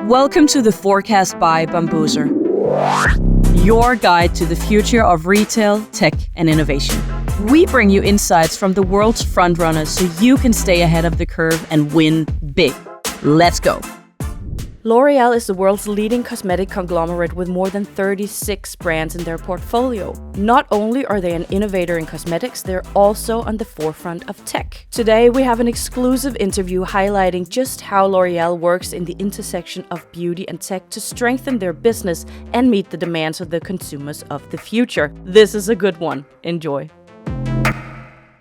Welcome to the Forecast by Bamboozer, your guide to the future of retail, tech, and innovation. We bring you insights from the world's frontrunners so you can stay ahead of the curve and win big. Let's go. L'Oreal is the world's leading cosmetic conglomerate with more than 36 brands in their portfolio. Not only are they an innovator in cosmetics, they're also on the forefront of tech. Today, we have an exclusive interview highlighting just how L'Oreal works in the intersection of beauty and tech to strengthen their business and meet the demands of the consumers of the future. This is a good one. Enjoy.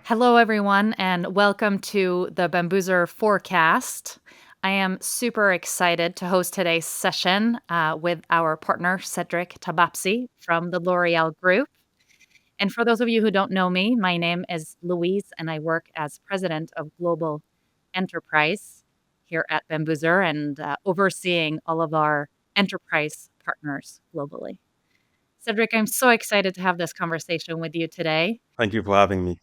Hello, everyone, and welcome to the Bamboozer Forecast. I am super excited to host today's session with our partner, Cedric Tabapsi from the L'Oreal Group. And for those of you who don't know me, my name is Louise, and I work as President of Global Enterprise here at Bamboozer and overseeing all of our enterprise partners globally. Cedric, I'm so excited to have this conversation with you today. Thank you for having me.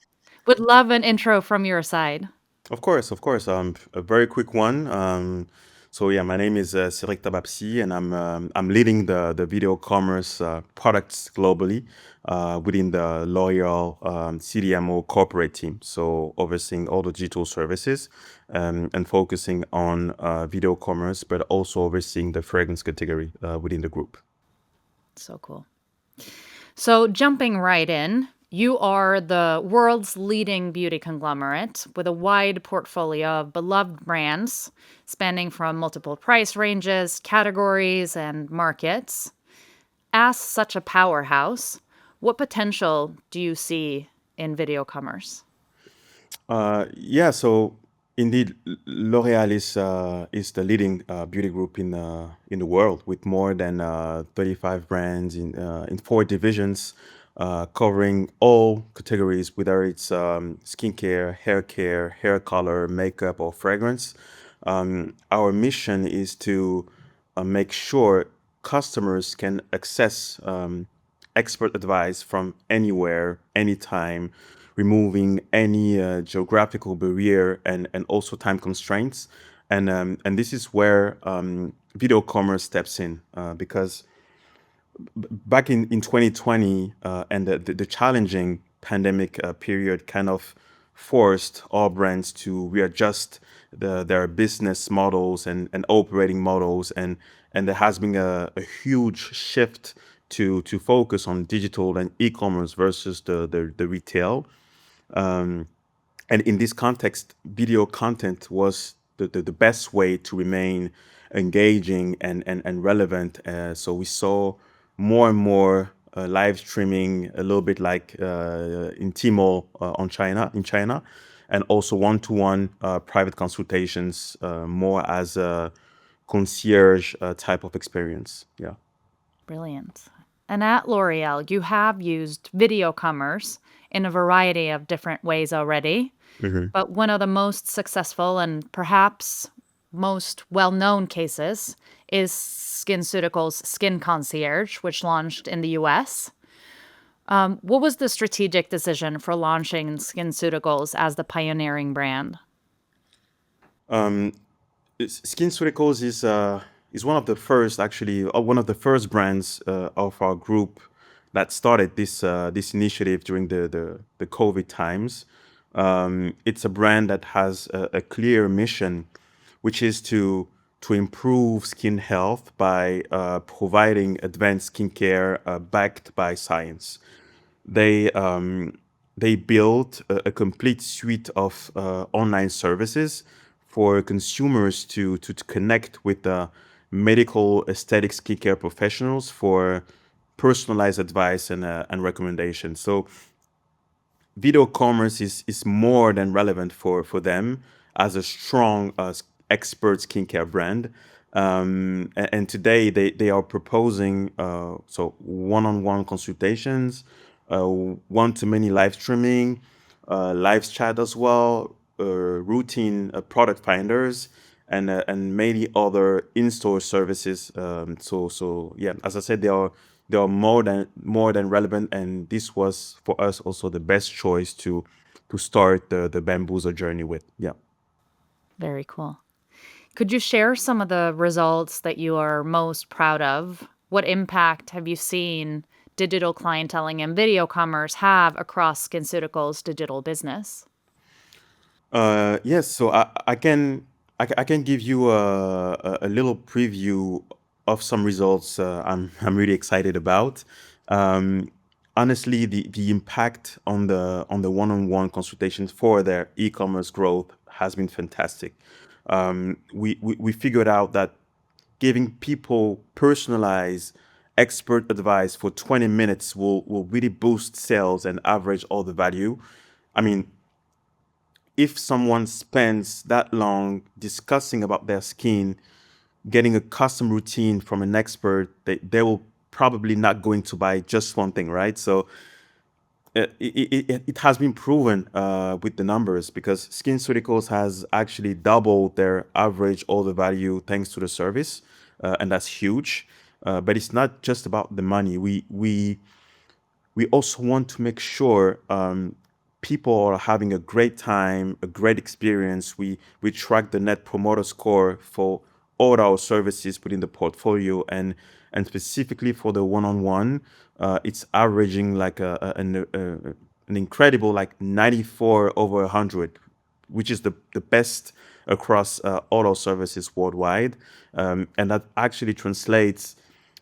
Would love an intro from your side. Of course. A very quick one. My name is Cedric Tabapsi, and I'm leading the video commerce products globally within the L'Oreal CDMO corporate team. So overseeing all the digital services and focusing on video commerce, but also overseeing the fragrance category within the group. So cool. So jumping right in, you are the world's leading beauty conglomerate with a wide portfolio of beloved brands spanning from multiple price ranges, categories, and markets. As such a powerhouse, what potential do you see in video commerce? So indeed, L'Oreal is the leading beauty group in the world with more than 35 brands in 4 divisions, covering all categories, whether it's skincare, hair care, hair color, makeup, or fragrance. Our mission is to make sure customers can access expert advice from anywhere, anytime, removing any geographical barrier and also time constraints. And this is where video commerce steps in because back in 2020 and the challenging pandemic period kind of forced all brands to readjust their business models and operating models, and there has been a huge shift to focus on digital and e-commerce versus the retail. And in this context, video content was the best way to remain engaging and relevant. So we saw more and more live streaming, a little bit like in Tmall in China, and also one-to-one private consultations, more as a concierge type of experience. Yeah. Brilliant. And at L'Oreal, you have used video commerce in a variety of different ways already. But one of the most successful and perhaps most well-known cases is SkinCeuticals' Skin Concierge, which launched in the US. What was the strategic decision for launching SkinCeuticals as the pioneering brand? SkinCeuticals is one of the first, actually, one of the first brands of our group that started this initiative during the COVID times. It's a brand that has a clear mission, which is to improve skin health by providing advanced skincare backed by science. They built a complete suite of online services for consumers to connect with medical aesthetic skincare professionals for personalized advice and recommendations. So video commerce is more than relevant for them as a strong expert skincare brand. And today they are proposing one-on-one consultations, one-to-many live streaming, live chat as well, routine product finders, and many other in-store services. As I said, they are more than relevant, and this was for us also the best choice to start the Bamboozer journey with. Yeah. Very cool. Could you share some of the results that you are most proud of? What impact have you seen digital clienteling and video commerce have across SkinCeuticals' digital business? Yes, so I can give you a little preview of some results I'm really excited about. Um, Honestly, the impact on the one-on-one consultations for their e-commerce growth has been fantastic. We figured out that giving people personalized expert advice for 20 minutes will really boost sales and average all the value. I mean, if someone spends that long discussing about their skin, getting a custom routine from an expert, they will probably not going to buy just one thing, right? So it has been proven with the numbers because SkinCeuticals has actually doubled their average order value thanks to the service, and that's huge. But it's not just about the money. We also want to make sure people are having a great time, a great experience. We track the net promoter score for all our services within the portfolio, and specifically for the one-on-one, it's averaging like an incredible like 94 over 100, which is the best across all our services worldwide. And that actually translates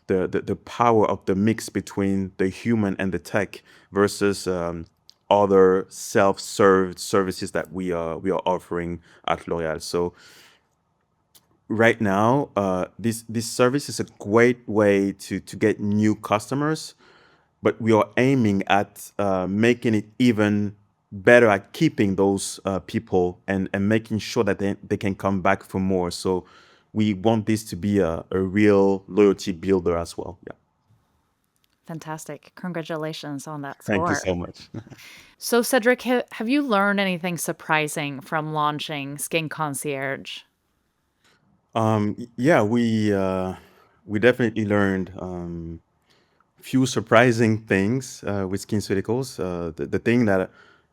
the power of the mix between the human and the tech versus other self-served services that we are offering at L'Oréal. So right now, this service is a great way to get new customers, but we are aiming at making it even better at keeping those people and making sure that they can come back for more. So we want this to be a real loyalty builder as well. Yeah. Fantastic. Congratulations on that Thank you score. so much. So, Cedric, have you learned anything surprising from launching Skin Concierge? Yeah, we definitely learned few surprising things with SkinCeuticals. The thing that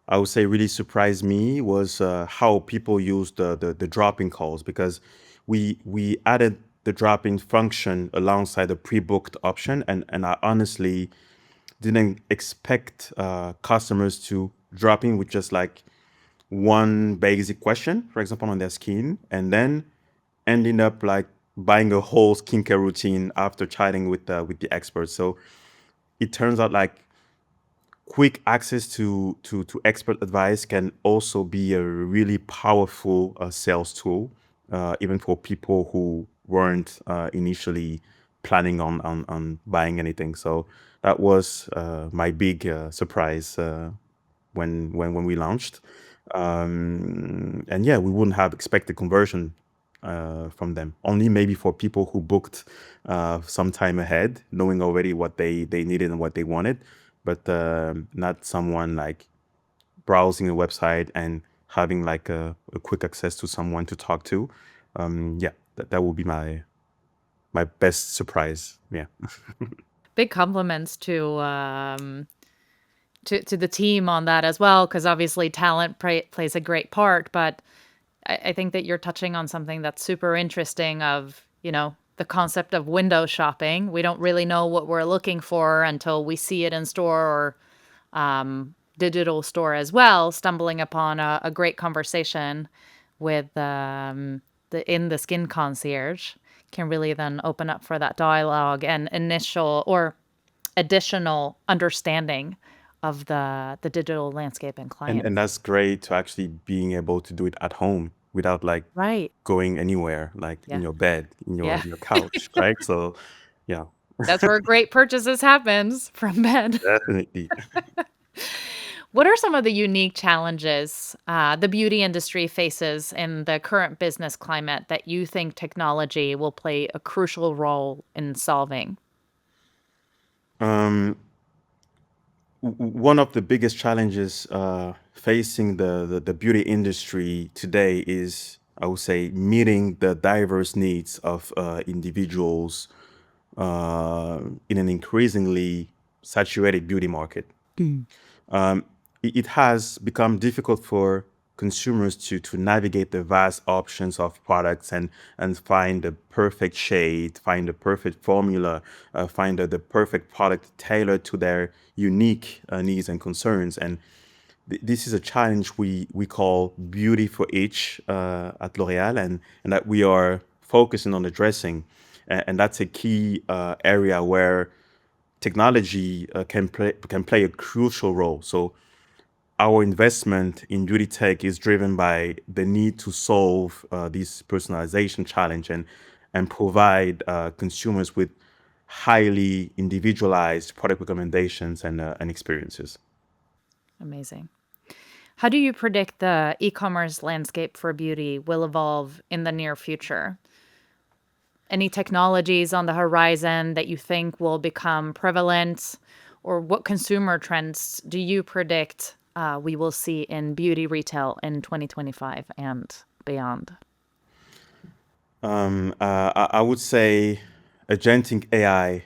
I would say really surprised me was how people use the drop-in calls because we added the drop-in function alongside the pre-booked option, and I honestly didn't expect customers to drop in with just like one basic question, for example, on their skin, and then ending up like buying a whole skincare routine after chatting with the expert. So it turns out like quick access to expert advice can also be a really powerful sales tool, even for people who weren't initially planning on buying anything. So that was my big surprise when we launched. And yeah, we wouldn't have expected conversion from them. Only maybe for people who booked some time ahead, knowing already what they needed and what they wanted, but not someone like browsing the website and having like a quick access to someone to talk to. Yeah, that would be my best surprise. Yeah. Big compliments to the team on that as well, because obviously talent plays a great part. But I think that you're touching on something that's super interesting of, the concept of window shopping. We don't really know what we're looking for until we see it in store or digital store as well, stumbling upon a great conversation with the Skin Concierge can really then open up for that dialogue and initial or additional understanding of the digital landscape and client. And that's great to actually being able to do it at home without like Right. going anywhere, like in Yeah. your bed, in your Yeah. in your couch, right? So yeah, That's where great purchases happens from bed. definitely. What are some of the unique challenges the beauty industry faces in the current business climate that you think technology will play a crucial role in solving? Um, One of the biggest challenges facing the beauty industry today is, I would say, meeting the diverse needs of individuals in an increasingly saturated beauty market. It has become difficult for consumers to navigate the vast options of products and find the perfect shade, find the perfect formula, find the perfect product tailored to their unique needs and concerns. And this is a challenge we call beauty for each at L'Oréal, and that we are focusing on addressing. And that's a key area where technology can play a crucial role. So our investment in beauty tech is driven by the need to solve this personalization challenge and provide consumers with highly individualized product recommendations and experiences. Amazing. How do you predict the e-commerce landscape for beauty will evolve in the near future? Any technologies on the horizon that you think will become prevalent, or what consumer trends do you predict we will see in beauty retail in 2025 and beyond? I would say agentic AI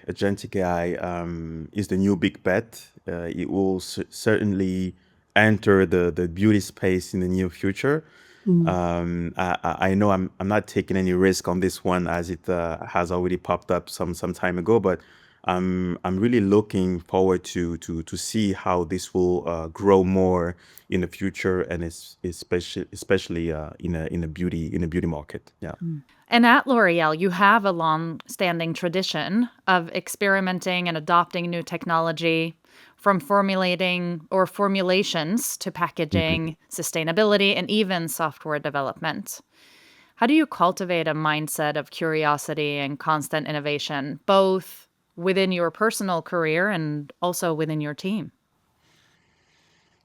is the new big bet. It will certainly enter the beauty space in the near future. I know I'm not taking any risk on this one as it has already popped up some time ago, but I'm really looking forward to see how this will grow more in the future, and especially in a beauty market. Yeah. And at L'Oreal, you have a long-standing tradition of experimenting and adopting new technology, from formulating or formulations to packaging, sustainability, and even software development. How do you cultivate a mindset of curiosity and constant innovation, both within your personal career and also within your team?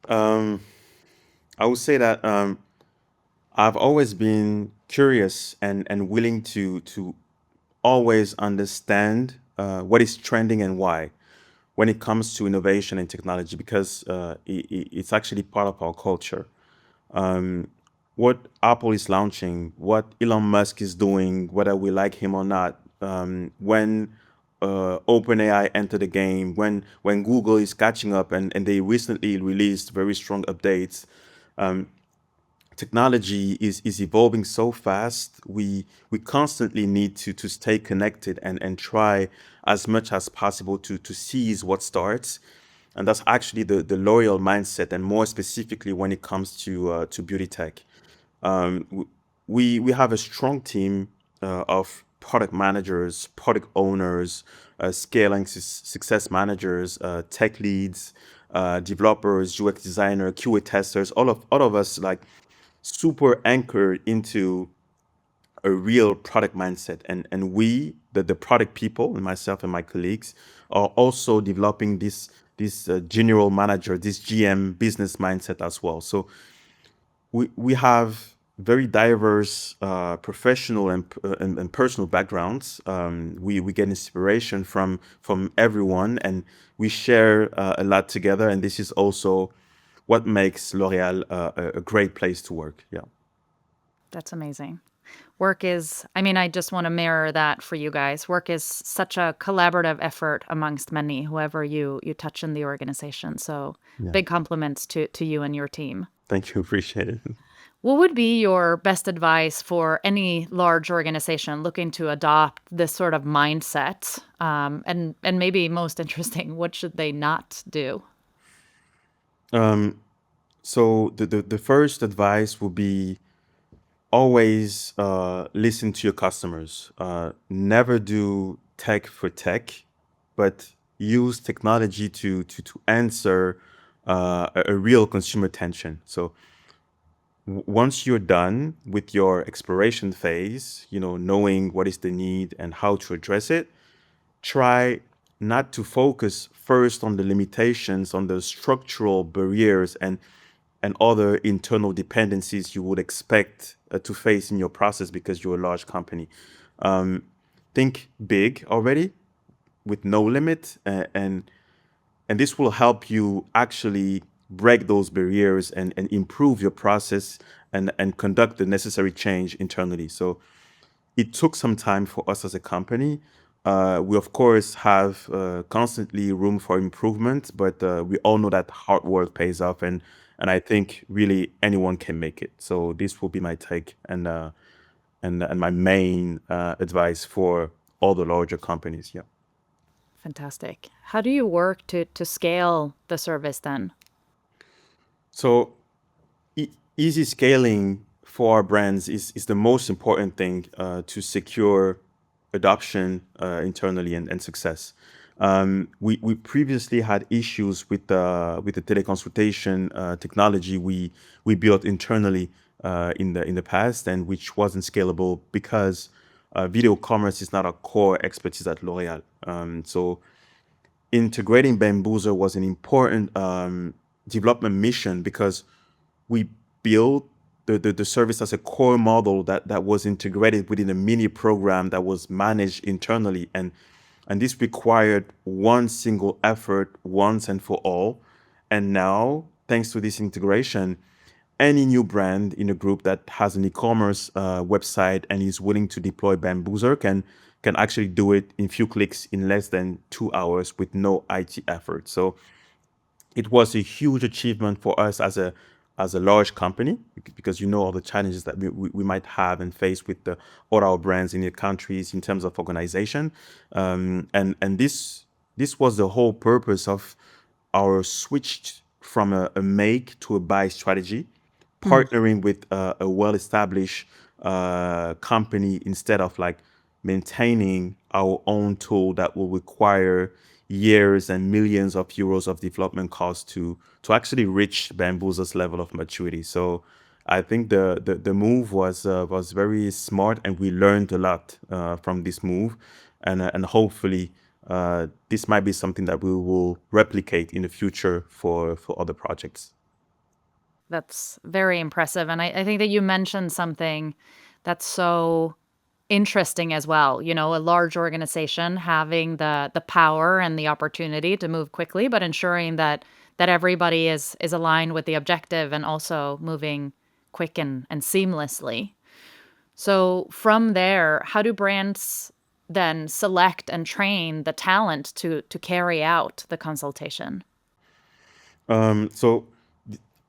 Um, I would say that I've always been curious and willing to always understand what is trending and why when it comes to innovation and technology, because it's actually part of our culture. Um, what Apple is launching, what Elon Musk is doing, whether we like him or not, when OpenAI entered the game, when Google is catching up and they recently released very strong updates. Technology is evolving so fast. We constantly need to stay connected and try as much as possible to seize what starts. And that's actually the L'Oreal mindset, and more specifically when it comes to beauty tech. We have a strong team of product managers, product owners, scaling success managers, tech leads, developers, UX designer, QA testers. All of us like super anchored into a real product mindset, and we the product people and myself and my colleagues are also developing this general manager, this GM business mindset as well. So we have very diverse professional and personal backgrounds. We get inspiration from everyone, and we share a lot together. And this is also what makes L'Oréal a great place to work. Yeah. That's amazing. I just want to mirror that for you guys. Work is such a collaborative effort amongst many, whoever you touch in the organization. So Yeah. big compliments to you and your team. Thank you. Appreciate it. What would be your best advice for any large organization looking to adopt this sort of mindset? And maybe most interesting, what should they not do? So the first advice would be always listen to your customers. Never do tech for tech, but use technology to answer a real consumer tension. So once you're done with your exploration phase, knowing what is the need and how to address it, try not to focus first on the limitations, on the structural barriers and other internal dependencies you would expect to face in your process because you're a large company. Think big already with no limit, and this will help you actually break those barriers and improve your process and conduct the necessary change internally. So it took some time for us as a company. We, of course, have constantly room for improvement, but we all know that hard work pays off, and I think really anyone can make it. So this will be my take and my main advice for all the larger companies. Yeah. Fantastic. How do you work to scale the service then? So easy scaling for our brands is the most important thing to secure adoption internally and success. We previously had issues with the teleconsultation technology we built internally in the past, and which wasn't scalable because video commerce is not a core expertise at L'Oréal. So integrating Bambuser was an important development mission because we built the service as a core model that was integrated within a mini program that was managed internally. And this required one single effort once and for all. And now, thanks to this integration, any new brand in a group that has an e-commerce website and is willing to deploy Bambuser can actually do it in few clicks in less than 2 hours with no IT effort. So it was a huge achievement for us as a large company because you know all the challenges that we might have and face with all our brands in the countries in terms of organization, and this was the whole purpose of our switch from a make to a buy strategy, partnering with a well-established company instead of like maintaining our own tool that will require years and millions of euros of development costs to actually reach Bambuser's level of maturity. So I think the move was very smart, and we learned a lot from this move, and hopefully this might be something that we will replicate in the future for other projects. That's very impressive. And I think that you mentioned something that's so interesting as well. You know, a large organization having the power and the opportunity to move quickly, but ensuring that everybody is aligned with the objective and also moving quick and seamlessly. So from there, how do brands then select and train the talent to carry out the consultation? So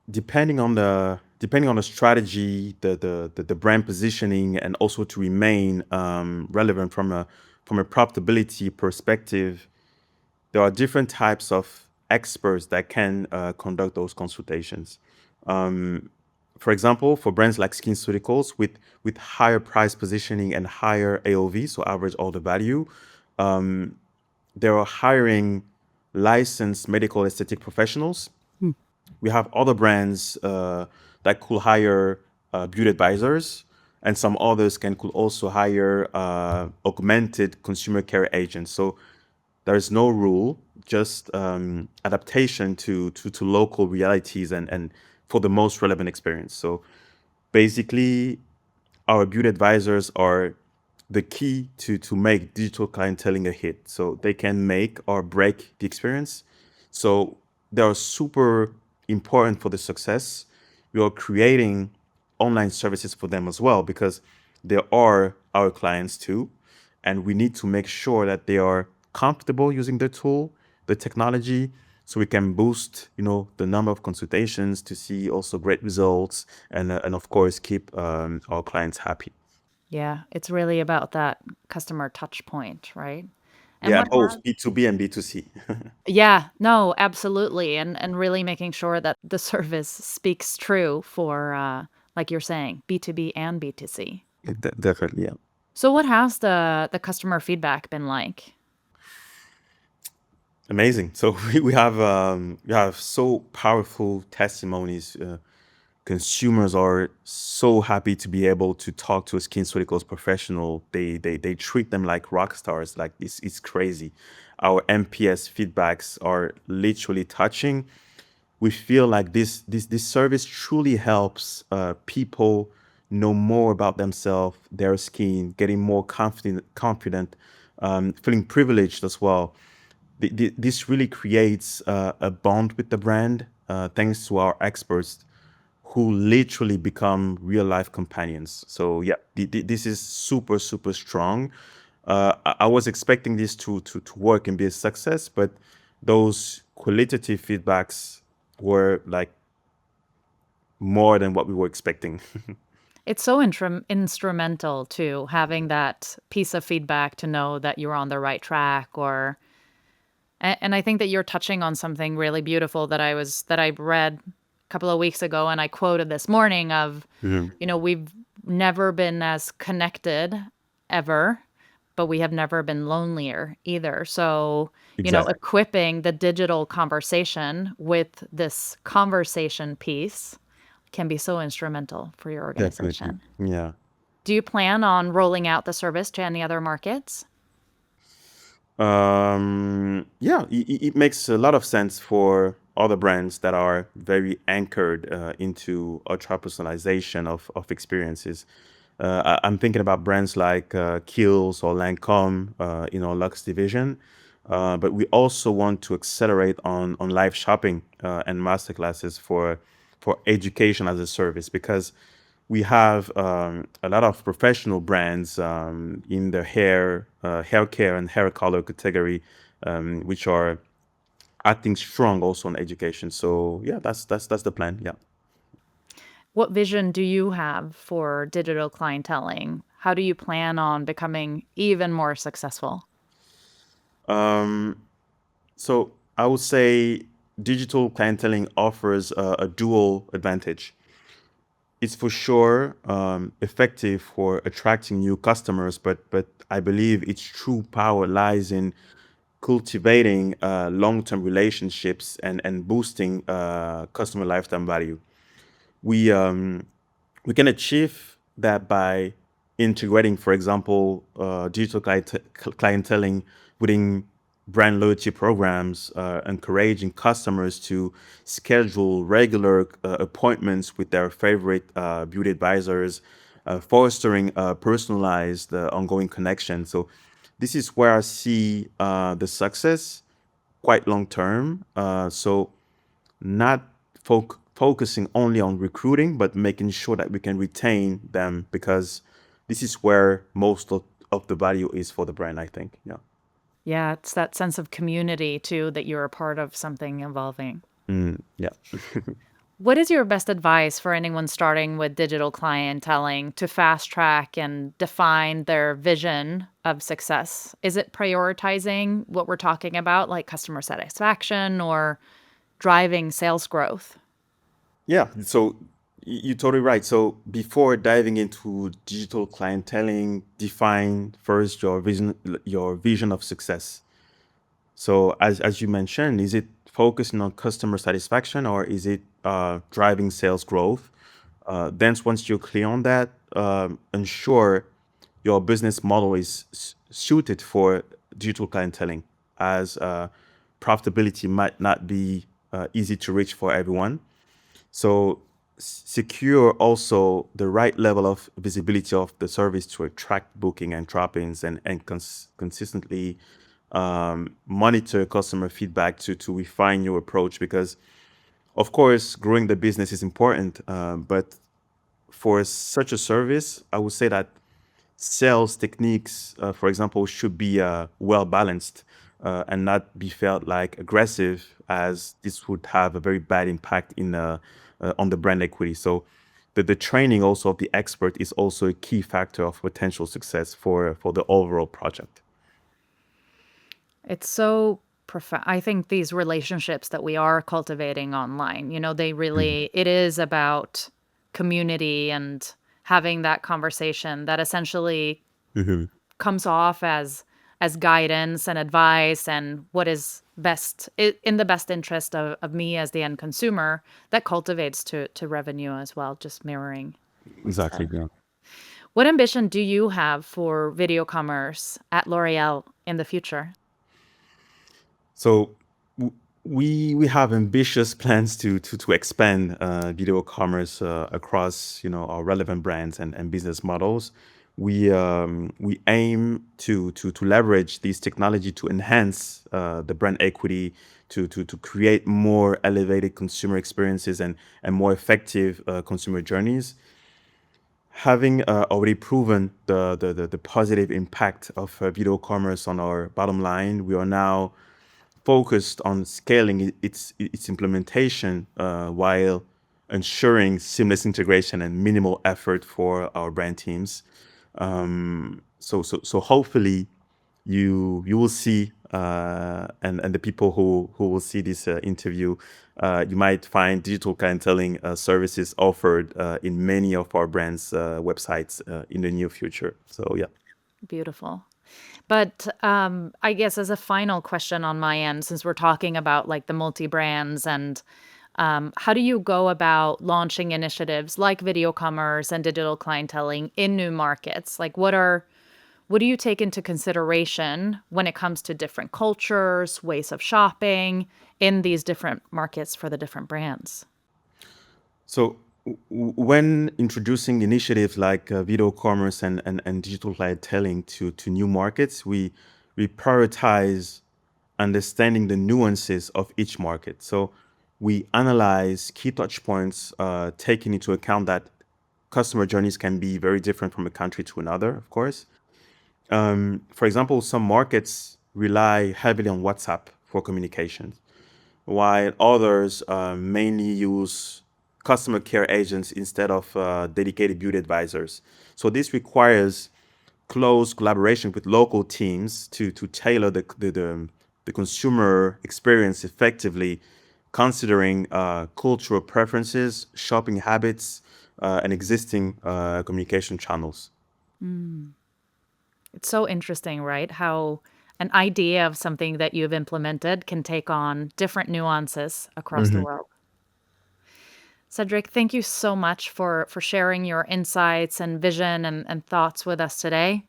depending on the strategy, the brand positioning, and also to remain relevant from a profitability perspective, there are different types of experts that can conduct those consultations. For example, for brands like SkinCeuticals with higher price positioning and higher AOV, so average order value, they are hiring licensed medical aesthetic professionals. We have other brands that could hire beauty advisors, and some others could also hire augmented consumer care agents. So there is no rule, just adaptation to local realities and for the most relevant experience. So basically, our beauty advisors are the key to make digital clienteling a hit. So they can make or break the experience. So they are super important for the success. We are creating online services for them as well because they are our clients too. And we need to make sure that they are comfortable using the tool, the technology, so we can boost, the number of consultations to see also great results and of course keep our clients happy. Yeah, it's really about that customer touch point, right? And Yeah, what both B2B and B2C. Yeah, no, absolutely, and really making sure that the service speaks true for, like you're saying, B2B and B2C. Definitely, yeah. So what has the customer feedback been like? Amazing. So we have so powerful testimonies. Consumers are so happy to be able to talk to a SkinCeuticals professional. They treat them like rock stars. Like it's crazy. Our NPS feedbacks are literally touching. We feel like this service truly helps people know more about themselves, their skin, getting more confident, feeling privileged as well. This really creates a bond with the brand, thanks to our experts who literally become real life companions. So yeah, this is super super strong. I was expecting this to work and be a success, but those qualitative feedbacks were like more than what we were expecting. It's so instrumental too, having that piece of feedback to know that you're on the right track or and I think that you're touching on something really beautiful that I read a couple of weeks ago and I quoted this morning of, Mhm. we've never been as connected ever, but we have never been lonelier either. So, Exactly. equipping the digital conversation with this conversation piece can be so instrumental for your Definitely. organization. Yeah. Do you plan on rolling out the service to any other markets? Yeah, it makes a lot of sense for other brands that are very anchored into ultra personalization of experiences. I'm thinking about brands like Kiehl's or Lancome in our Lux division, but we also want to accelerate on live shopping and masterclasses for education as a service because we have a lot of professional brands in the hair care and hair color category, which are acting strong also on education. So yeah, that's the plan. Yeah. What vision do you have for digital clienteling? How do you plan on becoming even more successful? Um, so I would say digital clienteling offers a dual advantage. It's for sure effective for attracting new customers, but I believe its true power lies in cultivating long-term relationships and boosting customer lifetime value. We we can achieve that by integrating, for example, digital clienteling within brand loyalty programs, encouraging customers to schedule regular appointments with their favorite beauty advisors, fostering a personalized, ongoing connection. So, this is where I see the success quite long term. So, not focusing only on recruiting, but making sure that we can retain them because this is where most of the value is for the brand, I think. Yeah. Yeah, it's that sense of community too that you're a part of something evolving. Yeah. What is your best advice for anyone starting with digital clienteling to fast track and define their vision of success? Is it prioritizing what we're talking about, like customer satisfaction or driving sales growth? Yeah. So you're totally right. So before diving into digital clienteling, define first your vision of success. So as you mentioned, is it focusing on customer satisfaction or is it driving sales growth? Then once you're clear on that, ensure your business model is suited for digital clienteling, as profitability might not be easy to reach for everyone. So secure also the right level of visibility of the service to attract booking and drop-ins and consistently monitor customer feedback to refine your approach because of course growing the business is important, but for such a service I would say that sales techniques, for example, should be well balanced and not be felt like aggressive, as this would have a very bad impact in on the brand equity. So, the training also of the expert is also a key factor of potential success for the overall project. It's so profound. I think these relationships that we are cultivating online, they Mhm. really, it is about community and having that conversation that essentially Mhm. comes off as guidance and advice and what is in the best interest of me as the end consumer that cultivates to revenue as well, just mirroring what you Exactly. said. Yeah. What ambition do you have for video commerce at L'Oreal in the future? So we have ambitious plans to expand video commerce across our relevant brands and business models. We aim to leverage this technology to enhance the brand equity, to create more elevated consumer experiences and more effective consumer journeys. Having already proven the positive impact of video commerce on our bottom line, we are now focused on scaling its implementation while ensuring seamless integration and minimal effort for our brand teams. So hopefully you will see, and the people who will see this interview, you might find digital clienteling services offered in many of our brands' websites in the near future. So yeah. Beautiful. But I guess as a final question on my end, since we're talking about like the multi-brands and how do you go about launching initiatives like video commerce and digital clienteling in new markets? Like what do you take into consideration when it comes to different cultures, ways of shopping in these different markets for the different brands? So when introducing initiatives like video commerce and digital clienteling to new markets, we prioritize understanding the nuances of each market. So we analyze key touch points, taking into account that customer journeys can be very different from a country to another, of course. For example, some markets rely heavily on WhatsApp for communication, while others mainly use customer care agents instead of dedicated beauty advisors. So this requires close collaboration with local teams to tailor the consumer experience effectively, considering cultural preferences, shopping habits, and existing communication channels. It's so interesting, right? How an idea of something that you've implemented can take on different nuances across the world. Cedric, thank you so much for sharing your insights and vision and thoughts with us today.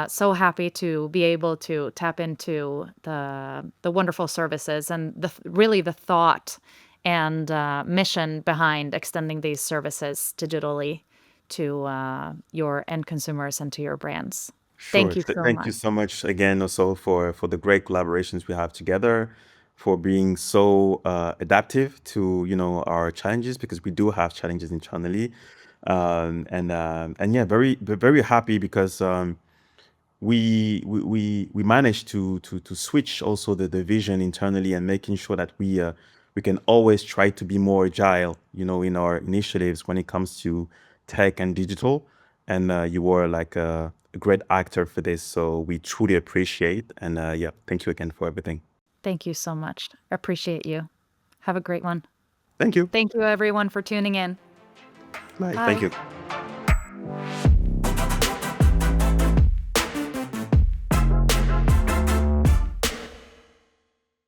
So happy to be able to tap into the wonderful services and really the thought and mission behind extending these services digitally to your end consumers and to your brands. Sure. Thank you so Thank you much. so much again also for the great collaborations we have together, for being so adaptive to, our challenges, because we do have challenges internally. And yeah, very happy because we managed to switch also the vision internally, and making sure that we can always try to be more agile, in our initiatives when it comes to tech and digital. And you were like a great actor for this, so we truly appreciate. And yeah, thank you again for everything. Thank you so much. Appreciate you. Have a great one. Thank you. Thank you, everyone, for tuning in. Bye. Thank Bye. you.